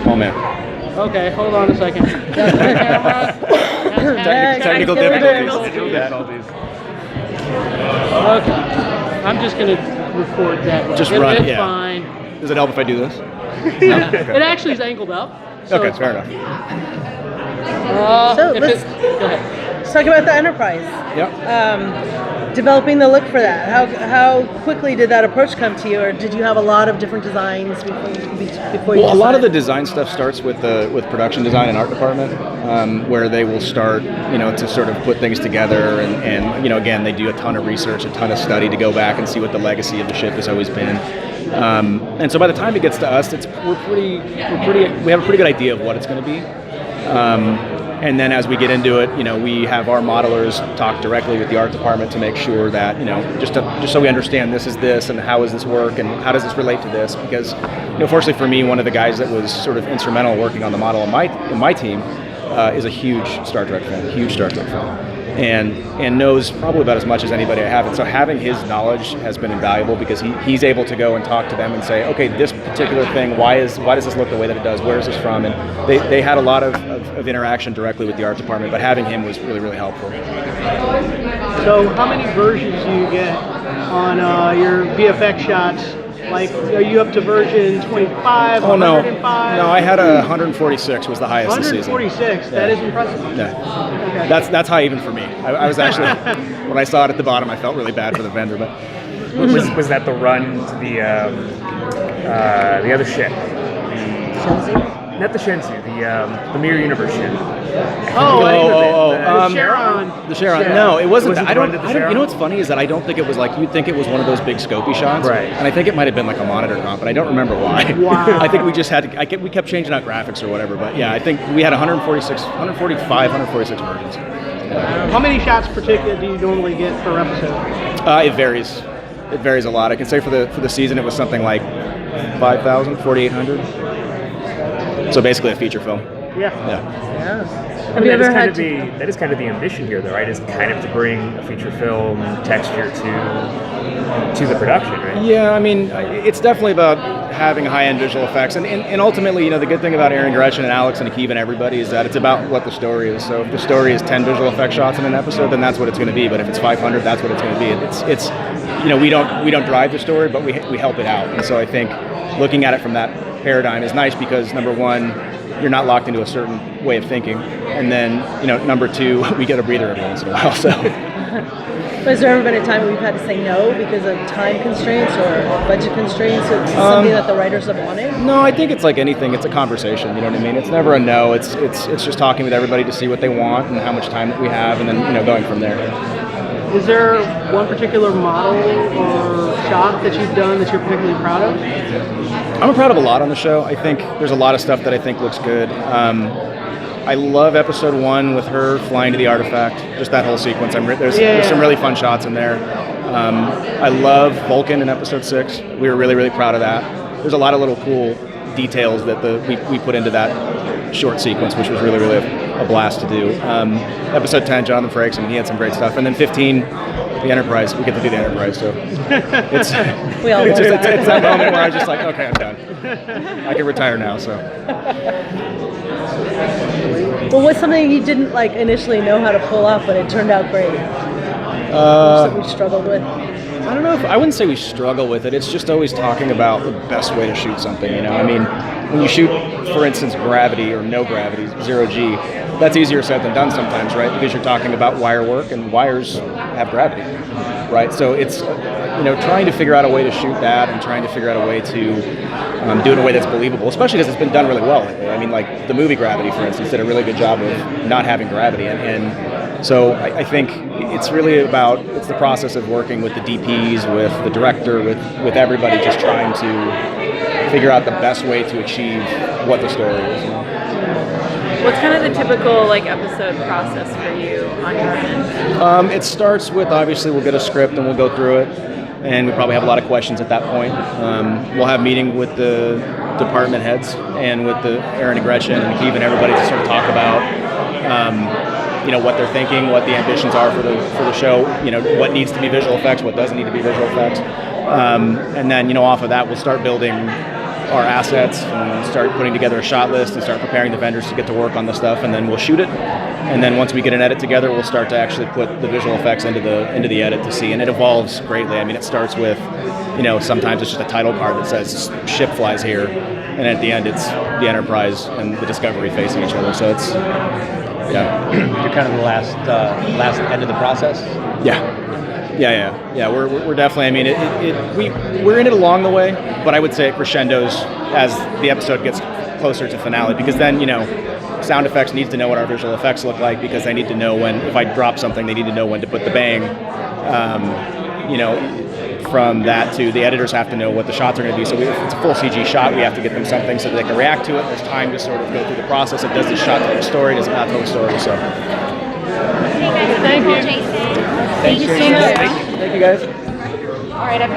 Oh, man. Okay, hold on a second. Technical difficulties. Okay, I'm just going to record that way. Just run it, It's yeah. fine. Does it help if I do this? No? Okay. It actually is angled up. So okay, fair enough. So go ahead. Let's talk about the Enterprise. Yep. Developing the look for that. How quickly did that approach come to you, or did you have a lot of different designs before you? Well, a lot of the design stuff starts with production design and art department, where they will start, to sort of put things together, and again, they do a ton of research, a ton of study to go back and see what the legacy of the ship has always been. And so by the time it gets to us, we have a pretty good idea of what it's going to be. And then as we get into it, we have our modelers talk directly with the art department to make sure that, just so we understand this is this and how does this work and how does this relate to this? Because, fortunately for me, one of the guys that was sort of instrumental in working on the model in my team is a huge Star Trek fan, and knows probably about as much as anybody I have. And so having his knowledge has been invaluable because he's able to go and talk to them and say, okay, this particular thing, why does this look the way that it does? Where is this from? And they had a lot of interaction directly with the art department, but having him was really, really helpful. So how many versions do you get on your VFX shots? Like, are you up to version 25, 105? No, I had 146 was the highest this season. 146, that is impressive. Yeah. Okay. That's high even for me. I was actually, when I saw it at the bottom, I felt really bad for the vendor. But was that the run to the other ship? Not the Shenzhou, the Mirror Universe ship. The Charon. No, it wasn't that. I don't. You know what's funny is that I don't think it was like you'd think it was one of those big scopy shots. Right. And I think it might have been like a monitor comp, but I don't remember why. Wow. I think we just had to. We kept changing out graphics or whatever. But yeah, I think we had 146 versions. How many shots per ticket do you normally get per episode? It varies. It varies a lot. I can say for the season it was something like 5,000, 4,800. So basically a feature film. Yeah. Have you ever had that is kind of the ambition here, though, right? Is kind of to bring a feature film texture to the production, right? Yeah, I mean, it's definitely about having high-end visual effects, and ultimately, the good thing about Aaron Gretchen and Alex and Akiva and everybody is that it's about what the story is. So if the story is 10 visual effects shots in an episode, then that's what it's going to be. But if it's 500, that's what it's going to be. It's we don't drive the story, but we help it out. And so I think looking at it from that paradigm is nice because number one, you're not locked into a certain way of thinking, and then number two, we get a breather every once in a while. So, has there ever been a time where you've had to say no because of time constraints or budget constraints? It's something that the writers have wanted. No, I think it's like anything. It's a conversation. You know what I mean? It's never a no. It's just talking with everybody to see what they want and how much time that we have, and then going from there. Is there one particular model or shot that you've done that you're particularly proud of? I'm proud of a lot on the show. I think there's a lot of stuff that I think looks good. I love episode 1 with her flying to the artifact, just that whole sequence. There's some really fun shots in there. I love Vulcan in episode 6. We were really, really proud of that. There's a lot of little cool details that we put into that short sequence, which was really, really a blast to do. Episode 10, Jonathan Frakes, he had some great stuff. And then 15, the Enterprise. We get to do the Enterprise, so it's that moment where I was just like, okay, I'm done. I can retire now. So. Well, what's something you didn't initially know how to pull off, but it turned out great? Something we struggled with. I don't know I wouldn't say we struggle with it. It's just always talking about the best way to shoot something. I mean, when you shoot, for instance, gravity or no gravity, 0G, that's easier said than done sometimes, right? Because you're talking about wire work, and wires have gravity, right? So it's trying to figure out a way to shoot that, and trying to figure out a way to do it in a way that's believable, especially because it's been done really well lately. I mean, like the movie Gravity, for instance, did a really good job of not having gravity, and so I think it's really it's the process of working with the DPs, with the director, with everybody, just trying to figure out the best way to achieve what the story is. What's kind of the typical episode process for you on your end? It starts with, obviously, we'll get a script and we'll go through it, and we probably have a lot of questions at that point. We'll have meeting with the department heads and with Aaron and Gretchen and Akiva and everybody to sort of talk about what they're thinking, what the ambitions are for the show, what needs to be visual effects, what doesn't need to be visual effects. And then, off of that, we'll start building our assets and start putting together a shot list and start preparing the vendors to get to work on the stuff, and then we'll shoot it. And then once we get an edit together, we'll start to actually put the visual effects into the edit to see, and it evolves greatly. I mean, it starts with, sometimes it's just a title card that says ship flies here, and at the end it's the Enterprise and the Discovery facing each other. So it's You're kind of the last end of the process. Yeah. We're definitely. I mean, we're in it along the way, but I would say it crescendos as the episode gets closer to finale, because then sound effects needs to know what our visual effects look like, because they need to know when, if I drop something, they need to know when to put the bang. From that to the editors have to know what the shots are going to be. So if it's a full CG shot, we have to get them something so that they can react to it. There's time to sort of go through the process of, does this shot tell a story, does it not tell a story? So Thank you. Thank you so much. thank you guys. All right, I've got